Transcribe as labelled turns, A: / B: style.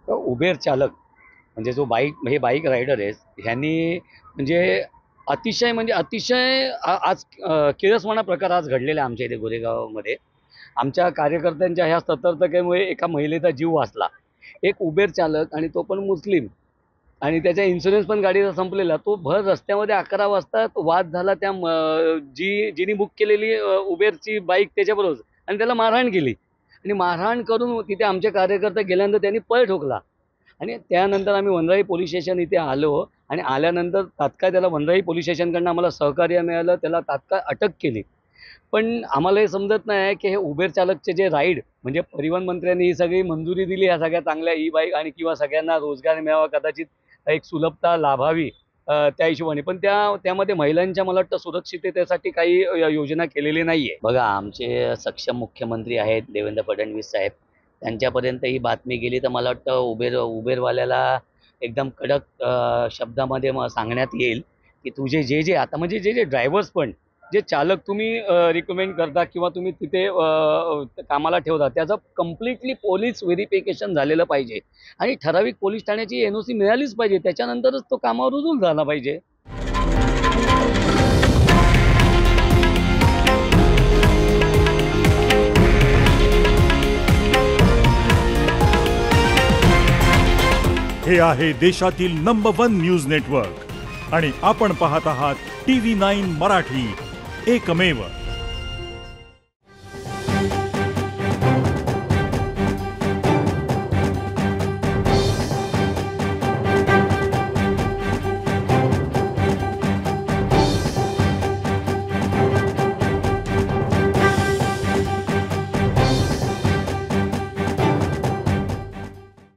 A: Uber चालक म्हणजे जो हे बाईक रायडर आहे ह्यांनी म्हणजे अतिशय आज किळसवाणा प्रकार आज घडलेला आहे आमच्या इथे गोरेगावमध्ये. आमच्या कार्यकर्त्यांच्या ह्या सतर्कतेमुळे एका महिलेचा जीव वाचला. एक उबेर चालक आणि तो पण मुस्लिम आणि त्याचा इन्शुरन्स पण गाडीचा संपलेला. तो भर रस्त्यामध्ये 11 वाजता वाद झाला त्या जिनी बुक केलेली उबेरची बाईक त्याच्याबरोबर आणि त्याला मारहाण केली आणि मारहाण करून तिथे आमचे कार्यकर्ते गेल्यानंतर त्यांनी पळ ठोकला आणि त्यानंतर आम्ही वनराई पोलीस स्टेशन इथे आलो आणि आल्यानंतर तात्काळ त्याला वनराई पोलीस स्टेशनकडनं आम्हाला सहकार्य मिळालं. त्याला तात्काळ अटक केली. पण आम्हाला हे समजत नाही की हे उबेर चालकचे जे राईड म्हणजे परिवहन मंत्र्यांनी ही सगळी मंजुरी दिली ह्या सगळ्या चांगल्या ई बाईक आणि किंवा सगळ्यांना रोजगार मिळावा, कदाचित एक सुलभता लाभावी त्या हिशोबाने. पण त्यामध्ये महिलांच्या मला वाटतं सुरक्षिततेसाठी काही योजना केलेली नाही आहे. बघा, आमचे सक्षम मुख्यमंत्री आहेत देवेंद्र फडणवीस साहेब. त्यांच्यापर्यंत ही बातमी गेली तर मला वाटतं उबेरवाल्याला एकदम कडक शब्दामध्ये सांगण्यात येईल की तुझे जे आता म्हणजे जे ड्रायव्हर्स पण जे चालक तुम्ही रिकमेंड करता किंवा तुम्ही तिथे कामाला ठेवता त्याचं कम्प्लिटली पोलीस व्हेरिफिकेशन झालेलं पाहिजे आणि ठराविक पोलीस ठाण्याची NOC मिळालीच पाहिजे. त्याच्यानंतरच तो कामावर रुजू झाला पाहिजे.
B: हे आहे देशातील नंबर 1 न्यूज नेटवर्क आणि आपण पाहत आहात TV9 मराठी, एकमेव.